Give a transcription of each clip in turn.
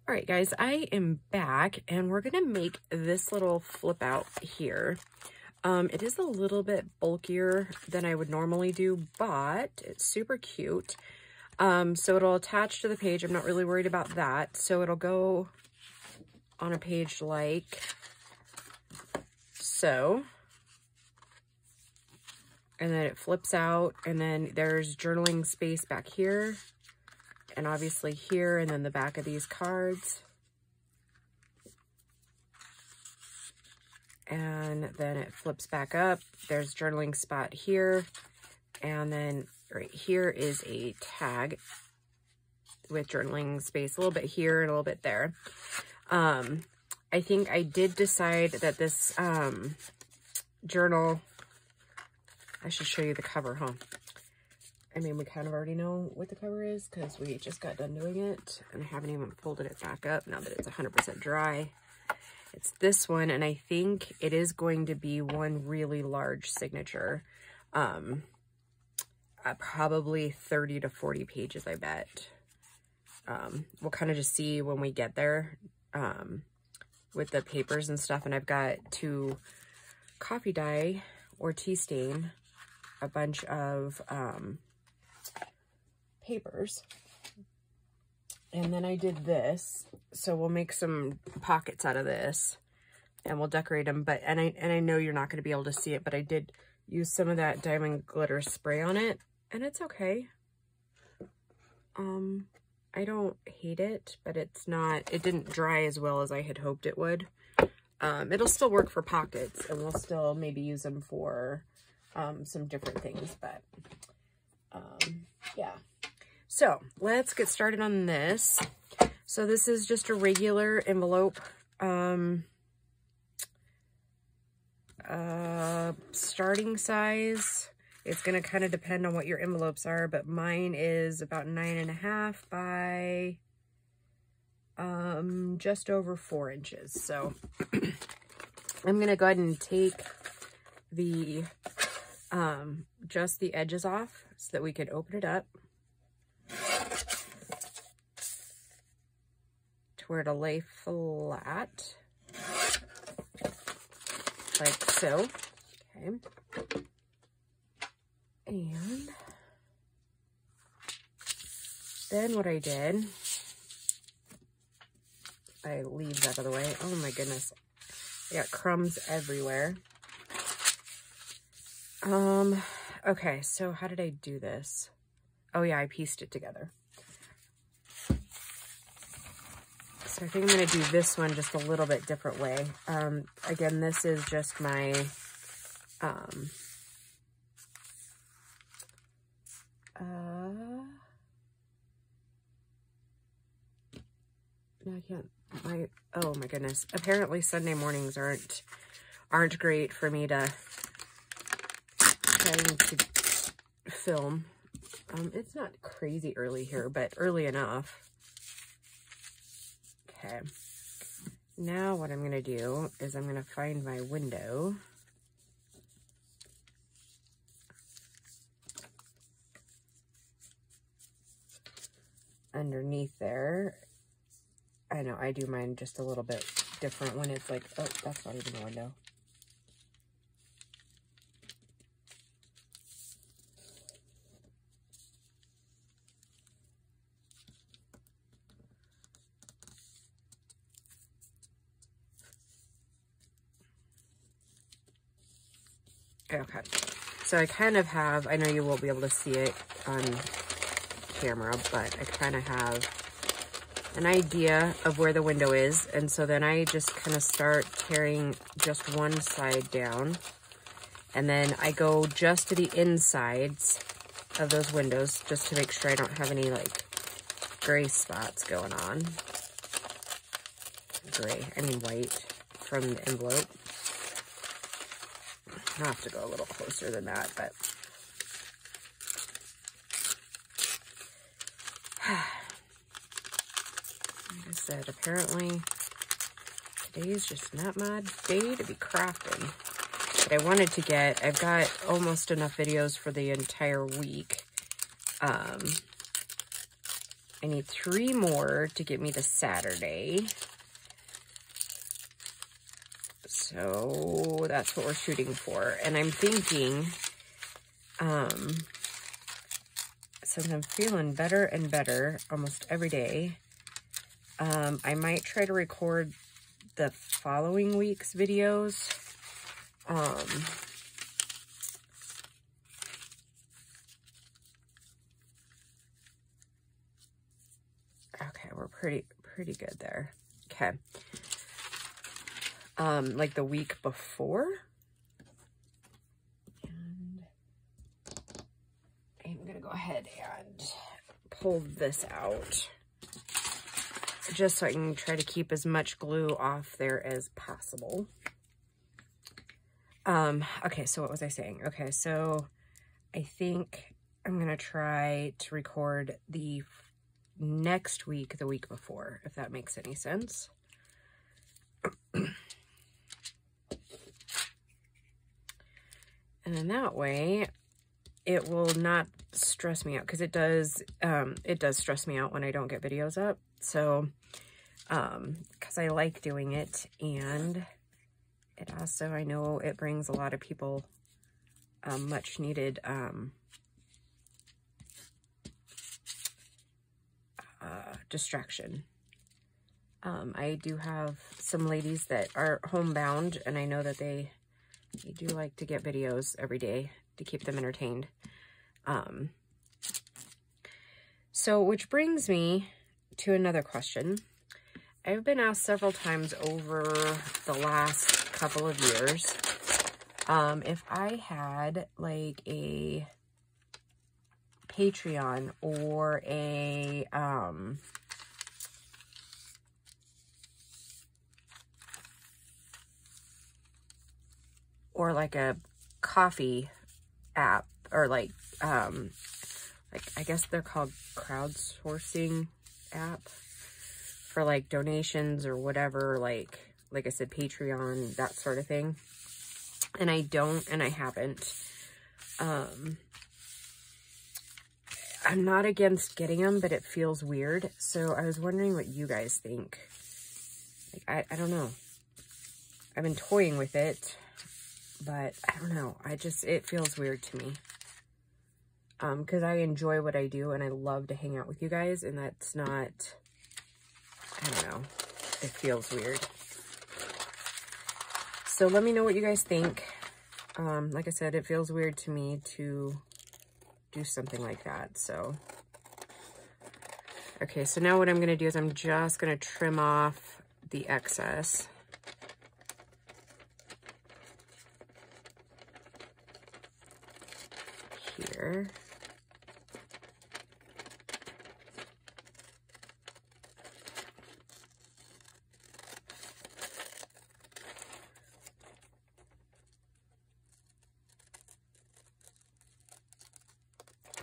All right, guys, I am back and we're gonna make this little flip out here. It is a little bit bulkier than I would normally do, but it's super cute. So it'll attach to the page. I'm not really worried about that. So it'll go on a page like so. And then it flips out, and then there's journaling space back here. And obviously here, and then the back of these cards. And then it flips back up. There's journaling spot here. And then right here is a tag with journaling space, a little bit here and a little bit there. I think I did decide that this journal, I should show you the cover, huh? I mean, we kind of already know what the cover is because we just got done doing it, and I haven't even folded it back up now that it's 100% dry. It's this one, and I think it is going to be one really large signature. Probably 30 to 40 pages, I bet. We'll kind of just see when we get there with the papers and stuff. And I've got to coffee dye or tea stain a bunch of papers, and then I did this, so we'll make some pockets out of this and we'll decorate them. But and I know you're not going to be able to see it, but I did use some of that diamond glitter spray on it, and it's okay. I don't hate it, but it didn't dry as well as I had hoped it would. It'll still work for pockets, and we'll still maybe use them for some different things, but yeah. So let's get started on this. So this is just a regular envelope, starting size. It's going to kind of depend on what your envelopes are, but mine is about 9.5 by just over 4 inches. So I'm going to go ahead and take the just the edges off so that we can open it up to where to lay flat, like so. Okay. And then what I did, I leaves out of the way. Oh my goodness. I got crumbs everywhere. Okay, so how did I do this? Oh yeah, I pieced it together. So I think I'm gonna do this one just a little bit different way. Again, this is just my, no, I can't, oh my goodness. Apparently Sunday mornings aren't great for me to trying to film. It's not crazy early here, but early enough. Okay. Now what I'm gonna do is I'm gonna find my window. Underneath there. I know I do mine just a little bit different when it's like, oh, that's not even a window. Okay, so I kind of have, I know you won't be able to see it on camera, but I kind of have an idea of where the window is. And so then I just kind of start tearing just one side down. And then I go just to the insides of those windows just to make sure I don't have any like gray spots going on. Gray, I mean white from the envelope. I'll have to go a little closer than that, but like I said, apparently today is just not my day to be crafting. But I wanted to get, I've got almost enough videos for the entire week. I need 3 more to get me to Saturday. So that's what we're shooting for. And I'm thinking, since I'm feeling better and better almost every day, I might try to record the following week's videos. Okay, we're pretty good there. Okay. Like the week before. And I'm gonna go ahead and pull this out just so I can try to keep as much glue off there as possible. Okay, so what was I saying? Okay, so I think I'm gonna try to record the next week, the week before, if that makes any sense. And then that way it will not stress me out, because it does stress me out when I don't get videos up. So because I like doing it, and it also, I know it brings a lot of people much needed distraction. I do have some ladies that are homebound, and I know that they do like to get videos every day to keep them entertained. So, which brings me to another question. I've been asked several times over the last couple of years, if I had like a Patreon or a, or like a coffee app, or like I guess they're called crowdsourcing app for like donations or whatever, like I said, Patreon, that sort of thing. And I don't, and I haven't. I'm not against getting them, but it feels weird. So I was wondering what you guys think. Like, I don't know. I've been toying with it, but I don't know. It feels weird to me. Because I enjoy what I do, and I love to hang out with you guys, and that's not, I don't know. It feels weird. So let me know what you guys think. Like I said, it feels weird to me to do something like that, so. Okay, so now what I'm gonna do is I'm just gonna trim off the excess. Here.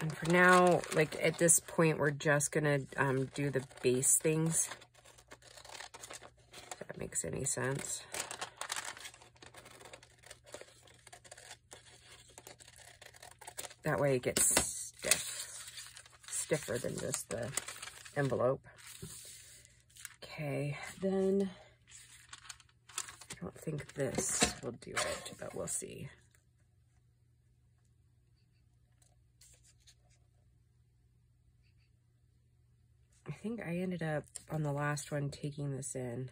And for now, like at this point, we're just gonna do the base things. If that makes any sense. That way it gets stiffer than just the envelope. Okay, then I don't think this will do it, but we'll see. I think I ended up on the last one taking this in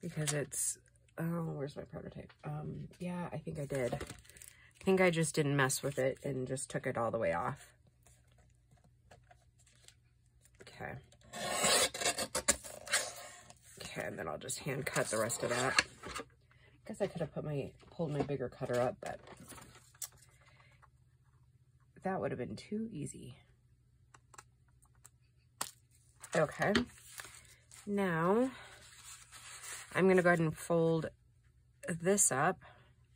because it's, oh, where's my prototype? Yeah, I think I did. I think I just didn't mess with it and just took it all the way off. Okay. Okay, and then I'll just hand cut the rest of that. I guess I could have pulled my bigger cutter up, but that would have been too easy. Okay, now I'm going to go ahead and fold this up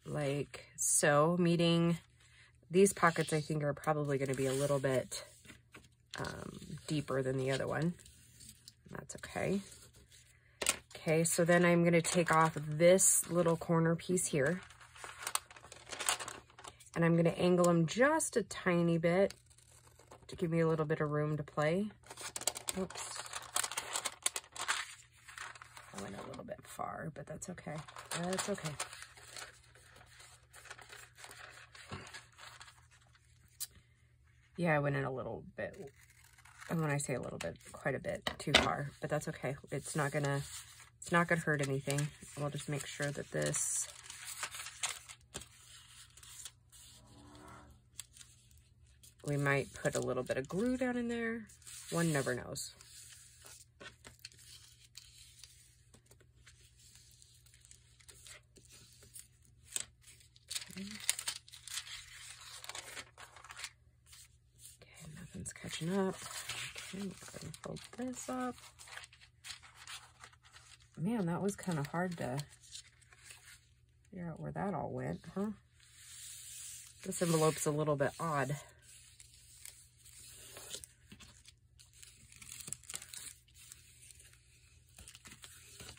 like so, meaning these pockets I think are probably going to be a little bit deeper than the other one. That's okay. Okay, so then I'm going to take off this little corner piece here, and I'm going to angle them just a tiny bit to give me a little bit of room to play. Oops. I went a little bit far, but that's okay. That's okay. Yeah, I went in a little bit, and when I say a little bit, quite a bit too far, but that's okay. It's not gonna hurt anything. We'll just make sure that this we might put a little bit of glue down in there. One never knows. Okay, nothing's catching up. Okay, I'm gonna fold this up. Man, that was kind of hard to figure out where that all went, huh? This envelope's a little bit odd.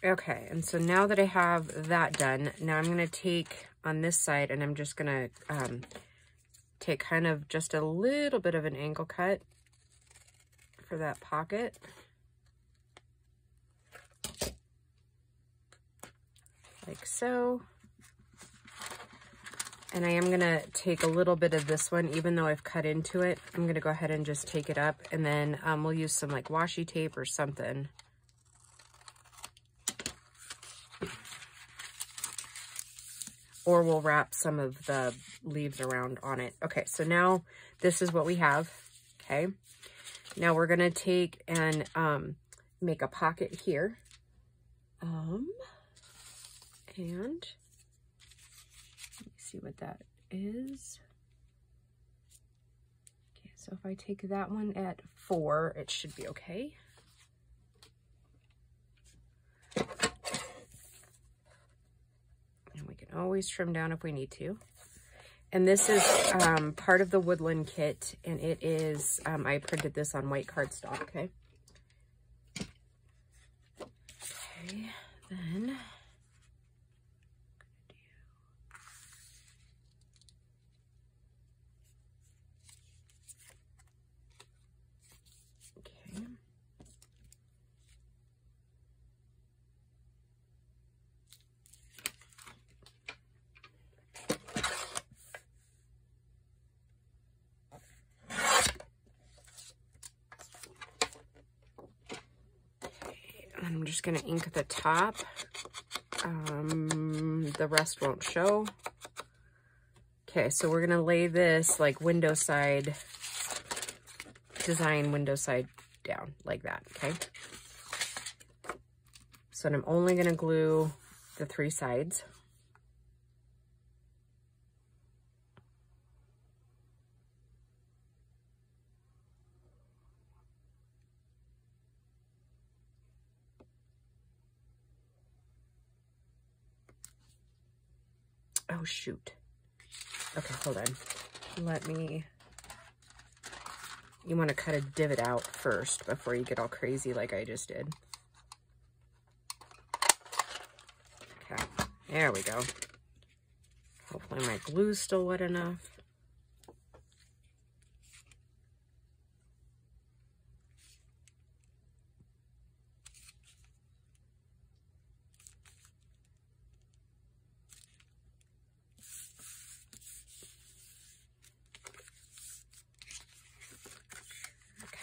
Okay, and so now that I have that done, now I'm going to take on this side and I'm just going to take kind of just a little bit of an angle cut for that pocket. Like so. And I am going to take a little bit of this one, even though I've cut into it. I'm going to go ahead and just take it up, and then we'll use some like washi tape or something. Or we'll wrap some of the leaves around on it. Okay, so now this is what we have, okay? Now we're gonna take and make a pocket here. And let me see what that is. Okay, so if I take that one at 4, it should be okay. And we can always trim down if we need to. And this is part of the Woodland kit, and it is, I printed this on white cardstock, okay? Okay, then I'm just going to ink the top. The rest won't show. Okay, so we're going to lay this like window side, design window side down like that, okay? So I'm only going to glue the 3 sides. Oh, shoot. Okay, hold on. You want to cut a divot out first before you get all crazy like I just did. Okay, there we go. Hopefully my glue's still wet enough.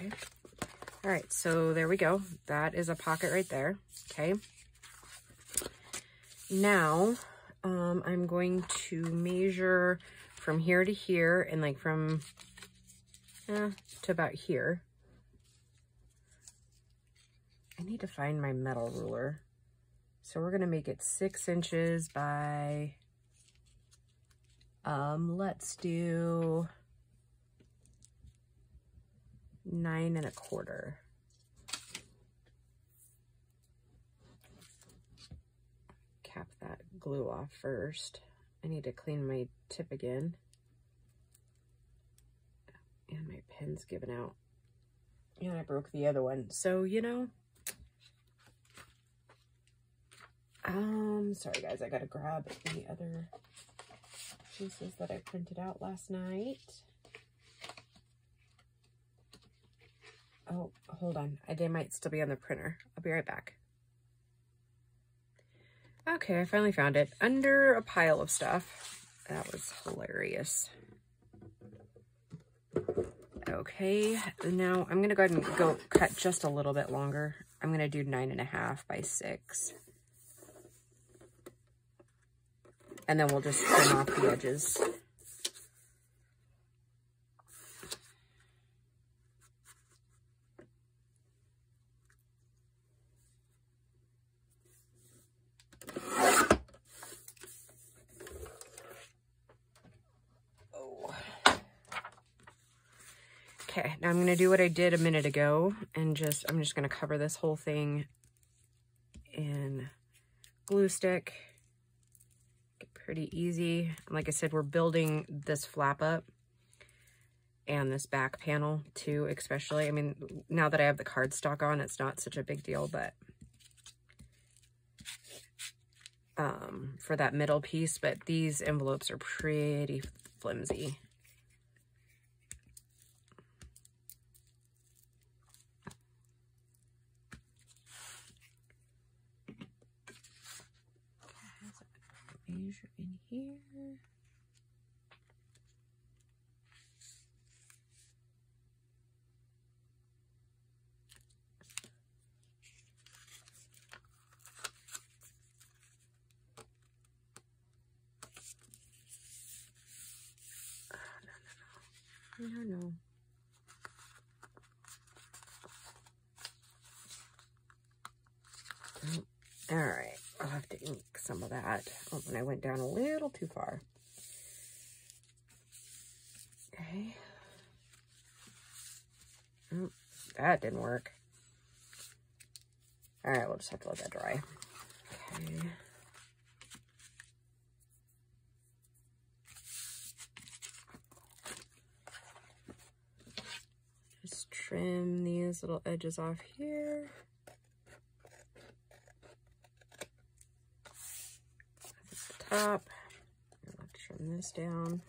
Okay. All right, so there we go. That is a pocket right there, okay? Now, I'm going to measure from here to here and like from to about here. I need to find my metal ruler. So we're gonna make it 6 inches by, let's do 9 1/4. Cap that glue off first. I need to clean my tip again. And my pen's giving out. And I broke the other one. So, you know, sorry guys, I gotta grab the other pieces that I printed out last night. Oh, hold on. They might still be on the printer. I'll be right back. Okay, I finally found it. Under a pile of stuff. That was hilarious. Okay, now I'm going to go ahead and go cut just a little bit longer. I'm going to do 9.5 by 6. And then we'll just trim off the edges. Okay, now I'm going to do what I did a minute ago and I'm just going to cover this whole thing in glue stick. Pretty easy. Like I said, we're building this flap up and this back panel too, especially. I mean, now that I have the cardstock on, it's not such a big deal, but for that middle piece, but these envelopes are pretty flimsy. Measure in here. No. All right, I'll have to ink some of that. Oh, and I went down a little too far. Okay. Oh, that didn't work. All right, we'll just have to let that dry. Okay. Just trim these little edges off here. Top. Let's trim this down.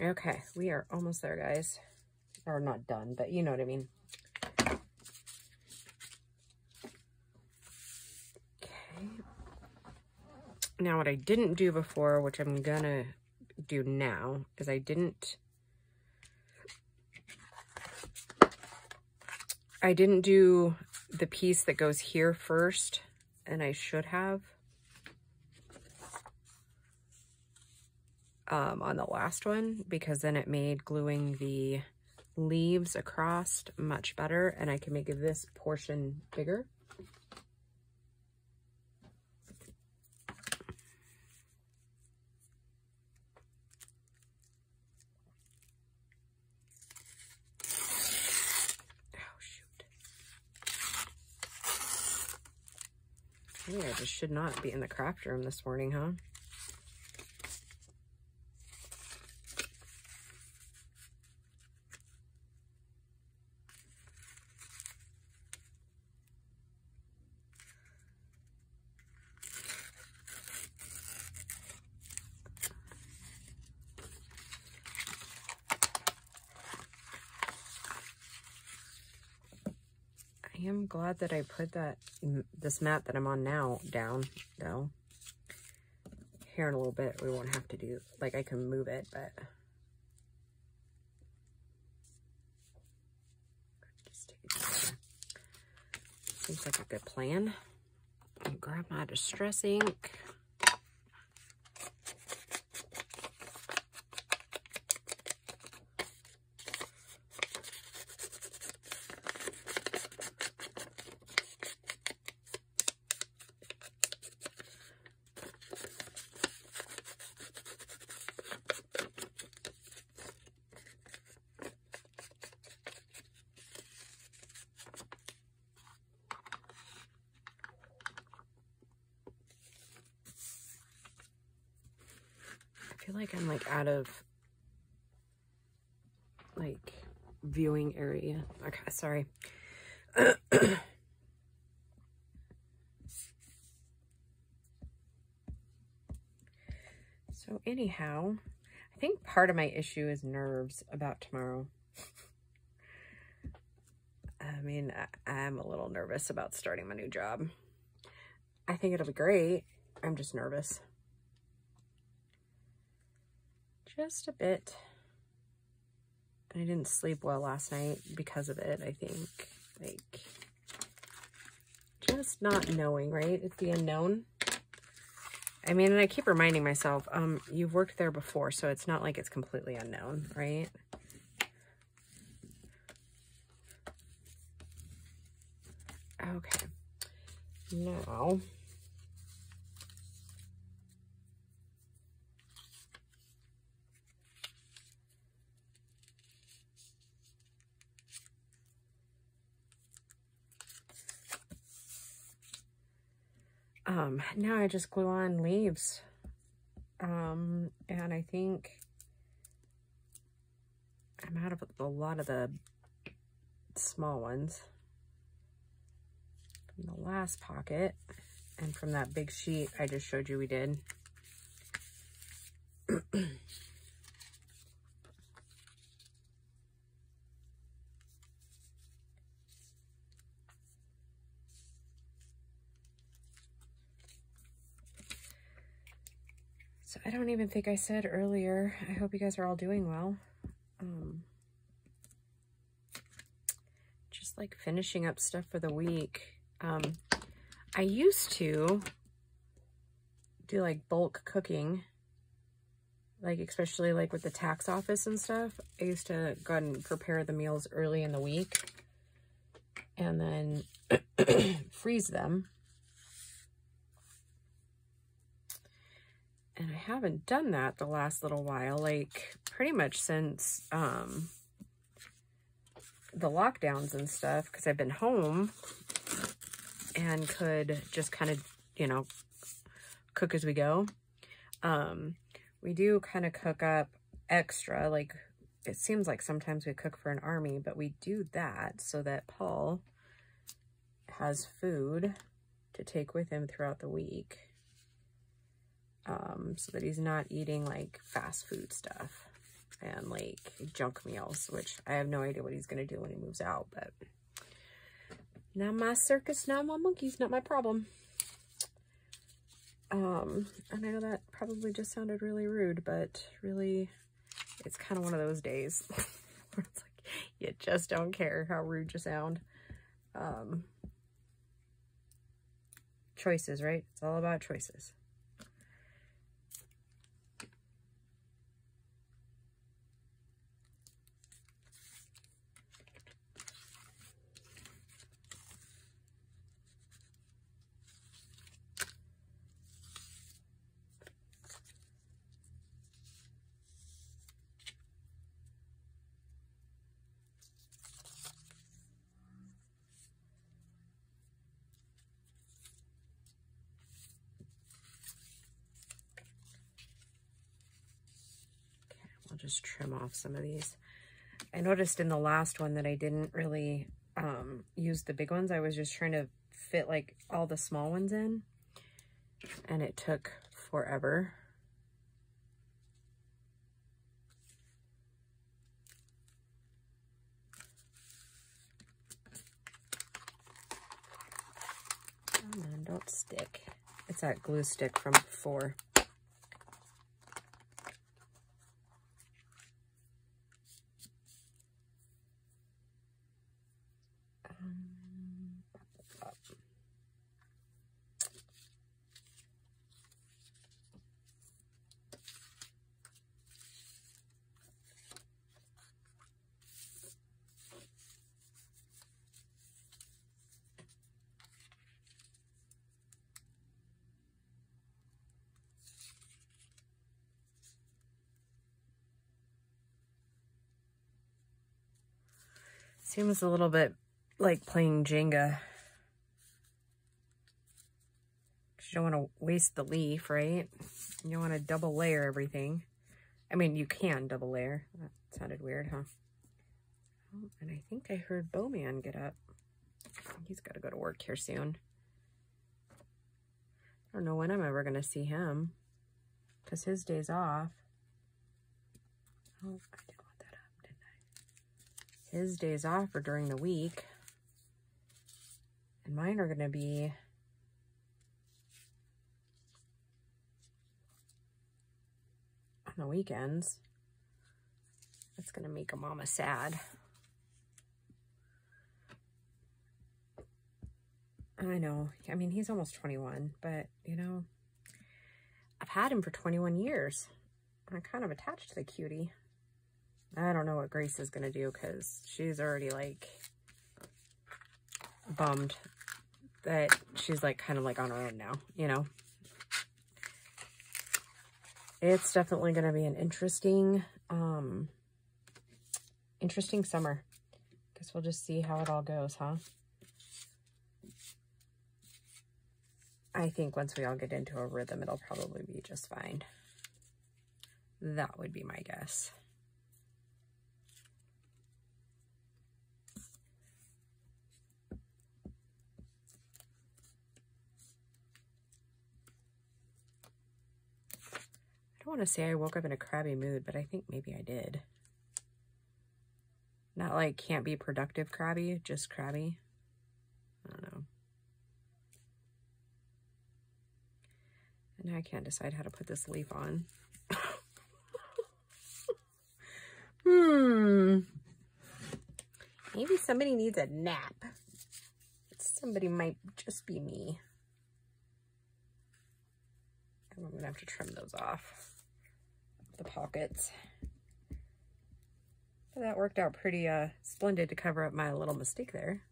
Okay, we are almost there, guys. Or not done, but you know what I mean. Okay. Now what I didn't do before, which I'm gonna do now, is I didn't do the piece that goes here first, and I should have on the last one, because then it made gluing the leaves across much better, and I can make this portion bigger. Maybe I just should not be in the craft room this morning, huh? I am glad that I put this mat that I'm on now down, though. Here in a little bit, we won't have to do, like, I can move it, but just take it there. Seems like a good plan. I'll grab my distress ink. I feel like I'm like out of like viewing area. Okay, sorry. So anyhow, I think part of my issue is nerves about tomorrow. I mean, I'm a little nervous about starting my new job. I think it'll be great. I'm just nervous. Just a bit. I didn't sleep well last night because of it, I think. Like, just not knowing, right? It's the unknown. I mean, and I keep reminding myself, you've worked there before, so it's not like it's completely unknown, right? Okay. Now, now I just glue on leaves. And I think I'm out of a lot of the small ones from the last pocket and from that big sheet I just showed you we did. So I don't even think I said earlier, I hope you guys are all doing well. Just like finishing up stuff for the week. I used to do like bulk cooking, like especially like with the tax office and stuff. I used to go ahead and prepare the meals early in the week and then freeze them. And I haven't done that the last little while, like pretty much since the lockdowns and stuff, because I've been home and could just kind of, you know, cook as we go. We do kind of cook up extra, like it seems like sometimes we cook for an army, but we do that so that Paul has food to take with him throughout the week. So that he's not eating like fast food stuff and like junk meals, which I have no idea what he's going to do when he moves out, but not my circus, not my monkeys, not my problem. And I know that probably just sounded really rude, but really it's kind of one of those days where it's like, you just don't care how rude you sound. Choices, right? It's all about choices. I'll just trim off some of these. I noticed in the last one that I didn't really use the big ones. I was just trying to fit like all the small ones in, and it took forever. Come on, don't stick. It's that glue stick from before. Seems a little bit like playing Jenga. You don't want to waste the leaf, right? You don't want to double layer everything. I mean, you can double layer. That sounded weird, huh? Oh, and I think I heard Bowman get up. He's got to go to work here soon. I don't know when I'm ever going to see him. because his day's off. Oh, I did want that up, didn't I? His days off are during the week. And mine are going to be on the weekends. That's going to make a mama sad. I know. I mean, he's almost 21, but, you know, I've had him for 21 years. I'm kind of attached to the cutie. I don't know what Grace is going to do because she's already, like, bummed that she's, like, kind of, like, on her own now, you know? It's definitely going to be an interesting summer. Guess we'll just see how it all goes, huh? I think once we all get into a rhythm, it'll probably be just fine. That would be my guess. I don't want to say I woke up in a crabby mood, but I think maybe I did. Not like can't be productive crabby, just crabby. I don't know. And now I can't decide how to put this leaf on. Maybe somebody needs a nap. Somebody might just be me. I'm going to have to trim those off, the pockets. But that worked out pretty splendid to cover up my little mistake there.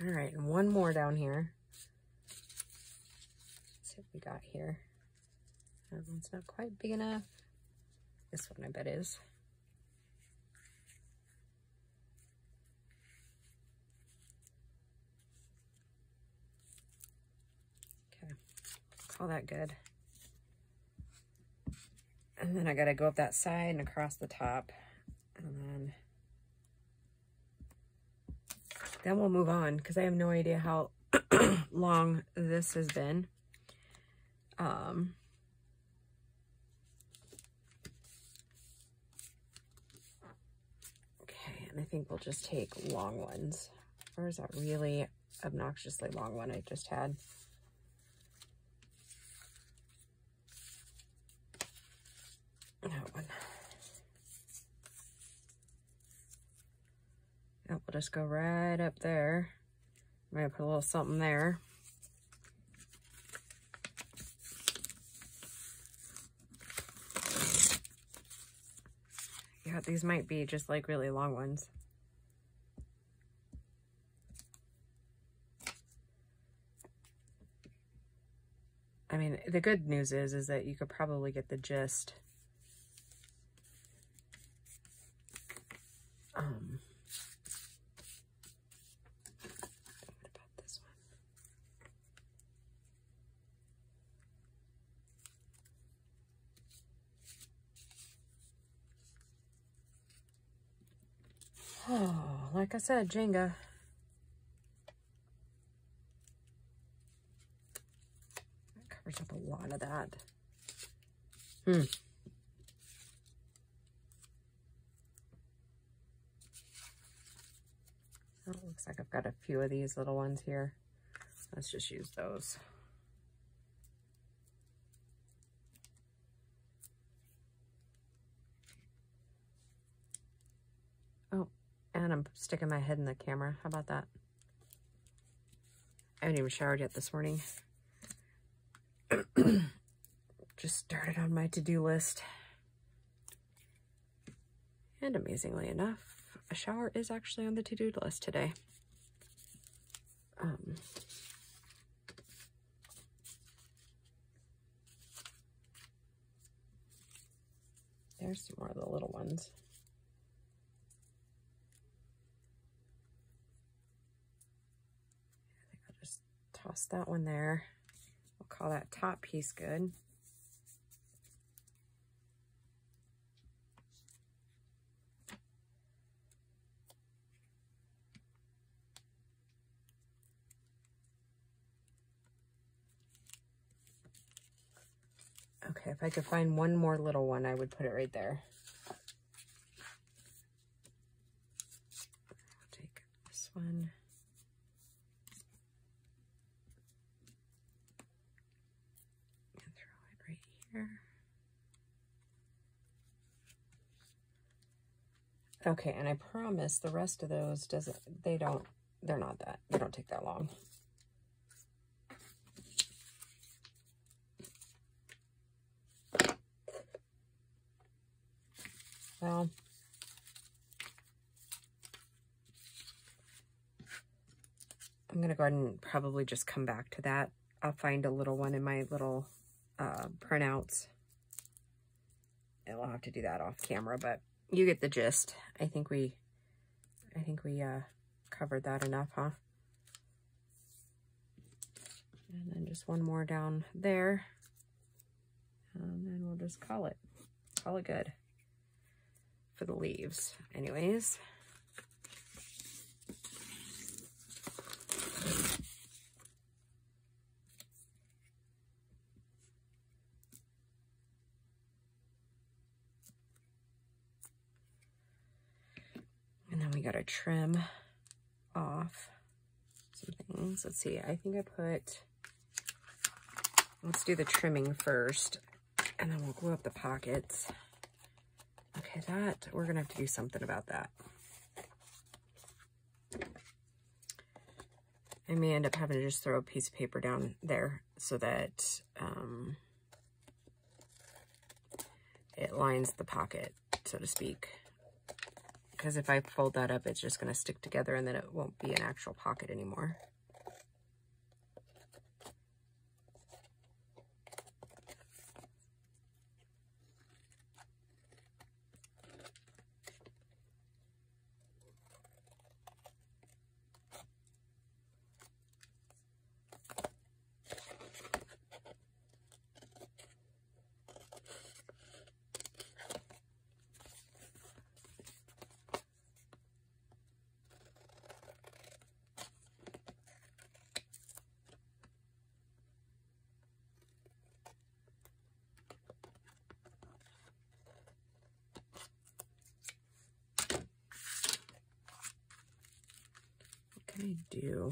All right, and one more down here. Let's see what we got here. That one's not quite big enough. This one I bet is. Okay, call that good. And then I gotta go up that side and across the top. And then we'll move on because I have no idea how long this has been. Okay, and I think we'll just take long ones. Or is that really obnoxiously long one I just had? That one. Yep, we'll just go right up there. I'm gonna put a little something there. Yeah, these might be just like really long ones. I mean, the good news is that you could probably get the gist. What about this one? Oh, like I said, Jenga. That covers up a lot of that. Oh, it looks like I've got a few of these little ones here. Let's just use those. Oh, and I'm sticking my head in the camera. How about that? I haven't even showered yet this morning. Just started on my to-do list. And amazingly enough, a shower is actually on the to-do list today. There's some more of the little ones. I think I'll just toss that one there. We'll call that top piece good. Okay, if I could find one more little one, I would put it right there. I'll take this one. And throw it right here. Okay, and I promise the rest of those they don't take that long. Well, I'm going to go ahead and probably just come back to that. I'll find a little one in my little printouts. And we'll have to do that off camera, but you get the gist. I think we covered that enough, huh? And then just one more down there. And then we'll just call it good for the leaves. Anyways. And then we got to trim off some things. Let's see, I think let's do the trimming first, and then we'll glue up the pockets. Okay, we're gonna have to do something about that. I may end up having to just throw a piece of paper down there so that it lines the pocket, so to speak. Because if I fold that up, it's just going to stick together and then it won't be an actual pocket anymore.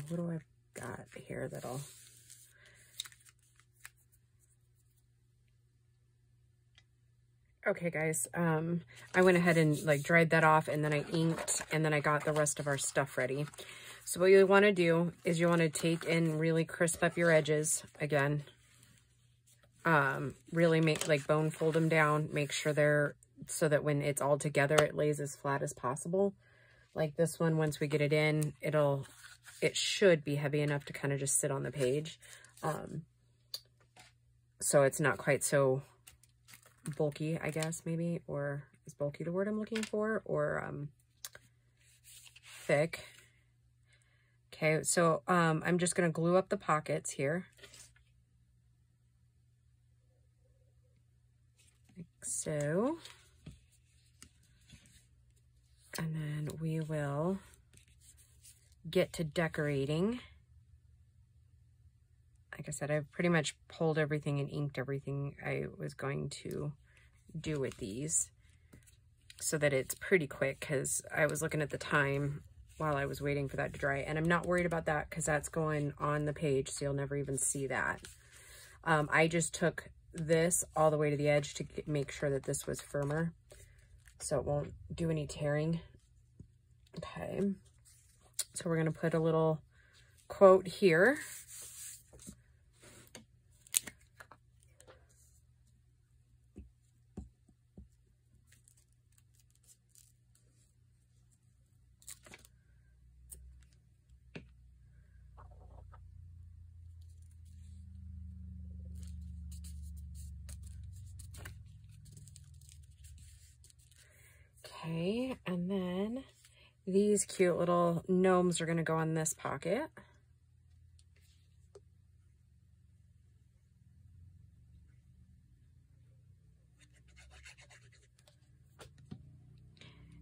What do I got here that'll... Okay, guys, I went ahead and like dried that off, and then I inked, and then I got the rest of our stuff ready. So what you want to do is you want to take and really crisp up your edges again. Really bone fold them down, make sure they're, so that when it's all together, it lays as flat as possible. Like this one, once we get it in, it should be heavy enough to kind of just sit on the page. So it's not quite so bulky, I guess, maybe, or is bulky the word I'm looking for, or thick. Okay, so I'm just going to glue up the pockets here. Like so. And then we will get to decorating. Like I said, I've pretty much pulled everything and inked everything I was going to do with these so that it's pretty quick, because I was looking at the time while I was waiting for that to dry, and I'm not worried about that because that's going on the page, so you'll never even see that. I just took this all the way to the edge to make sure that this was firmer so it won't do any tearing. Okay, so we're going to put a little quote here. Okay, and then these cute little gnomes are going to go in this pocket.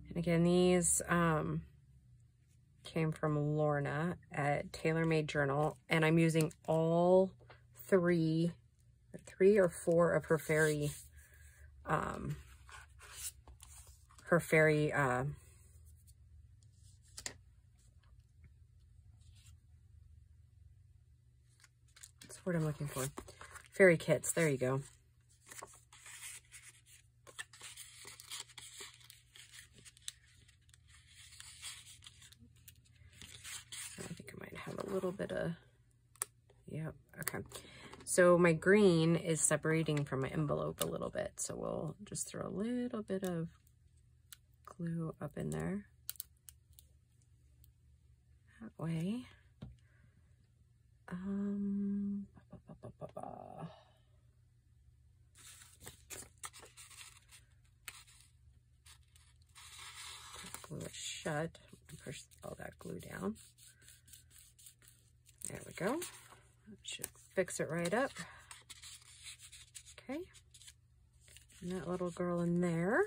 And again, these came from Lorna at Tailor Made Journal, and I'm using all three 3 or 4 of her fairy, what's the word I'm looking for? Fairy kits. There you go. I think I might have a little bit of, yep, okay. So my green is separating from my envelope a little bit, so we'll just throw a little bit of glue up in there. That way. Glue it shut. Push all that glue down. There we go. That should fix it right up. Okay. And that little girl in there.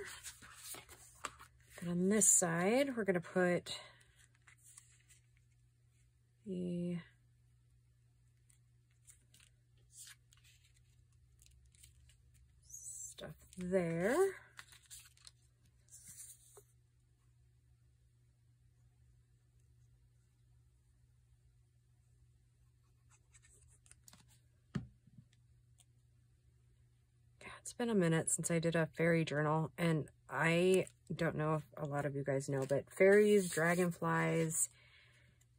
And on this side, we're going to put the stuff there. It's been a minute since I did a fairy journal, and I don't know if a lot of you guys know, but fairies, dragonflies,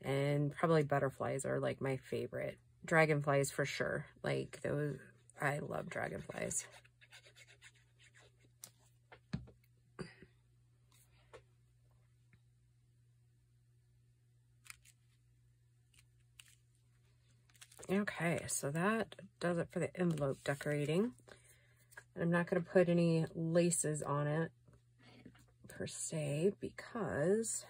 and probably butterflies are like my favorite. Dragonflies for sure. Like those, I love dragonflies. Okay, so that does it for the envelope decorating. And I'm not going to put any laces on it per se because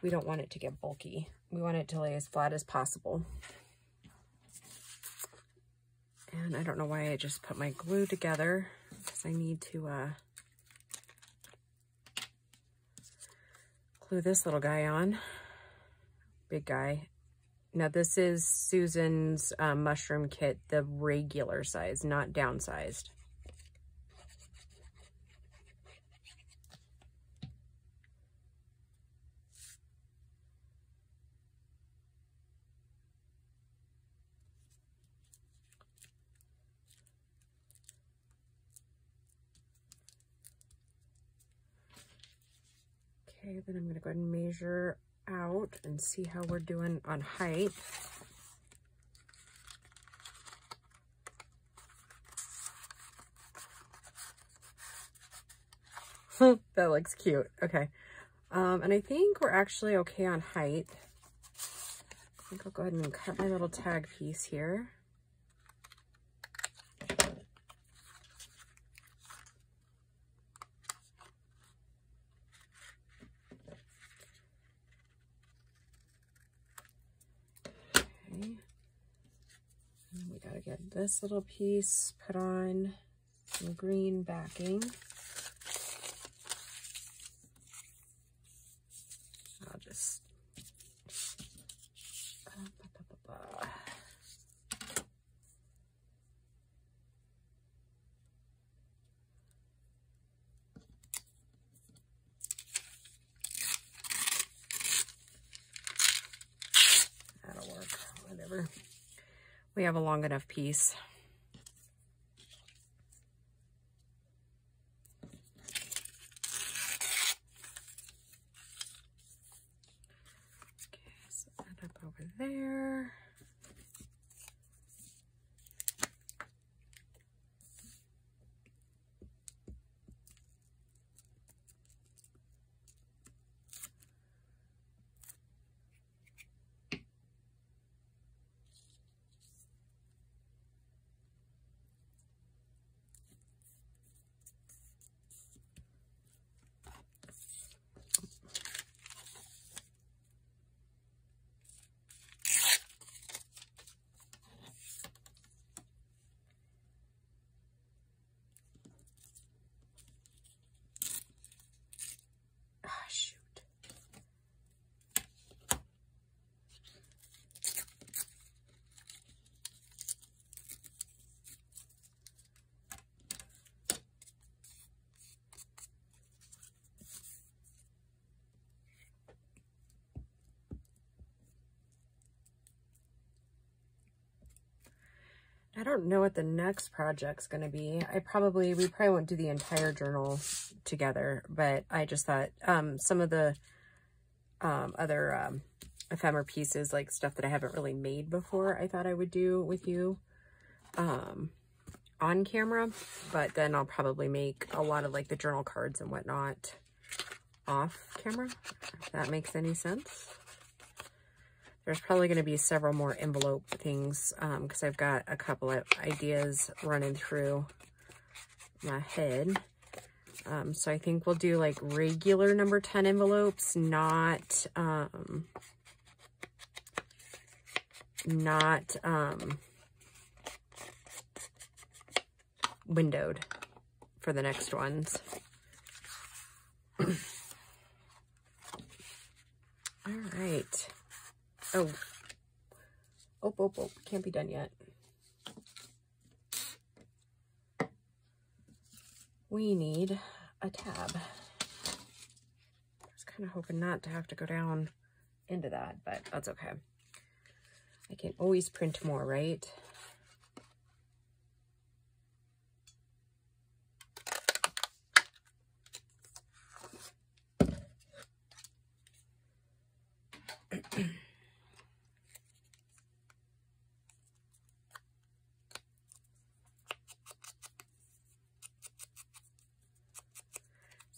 we don't want it to get bulky. We want it to lay as flat as possible. And I don't know why I just put my glue together because I need to glue this little guy on. Big guy. Now this is Susan's mushroom kit, the regular size, not downsized. Okay, then I'm going to go ahead and measure out and see how we're doing on height. That looks cute. Okay. And I think we're actually okay on height. I think I'll go ahead and cut my little tag piece here. We gotta get this little piece put on some green backing. I'll just that'll work, whatever. We have a long enough piece. Okay, set that up over there. I don't know what the next project's going to be. We probably won't do the entire journal together, but I just thought some of the other ephemera pieces, like stuff that I haven't really made before, I thought I would do with you on camera, but then I'll probably make a lot of like the journal cards and whatnot off camera, if that makes any sense. There's probably going to be several more envelope things because I've got a couple of ideas running through my head. So I think we'll do like regular number 10 envelopes, not windowed for the next ones. All right. Oh, can't be done yet. We need a tab. I was kind of hoping not to have to go down into that, but that's okay. I can always print more, right?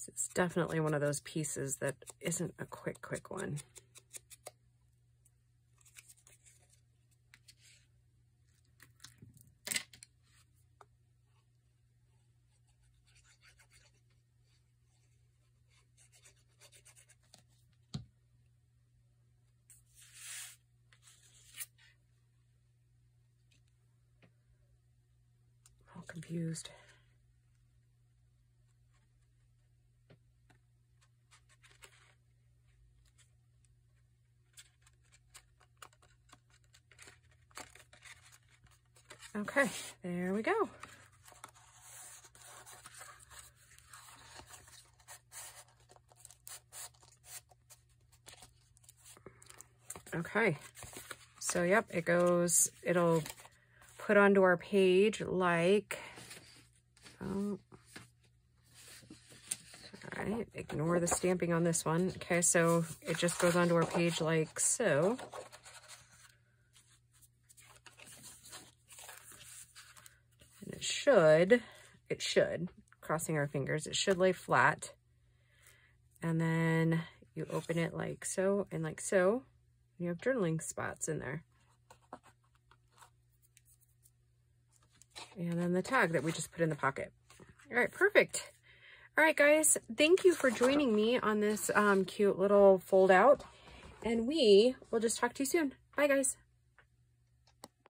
It's definitely one of those pieces that isn't a quick one. All confused. Okay, there we go. Okay, so yep, it'll put onto our page like, all right, ignore the stamping on this one. Okay, so it just goes onto our page like so. It should, crossing our fingers, it should lay flat. And then you open it like so and like so. You have journaling spots in there. And then the tag that we just put in the pocket. All right, perfect. All right, guys, thank you for joining me on this cute little fold out. And we will just talk to you soon. Bye, guys.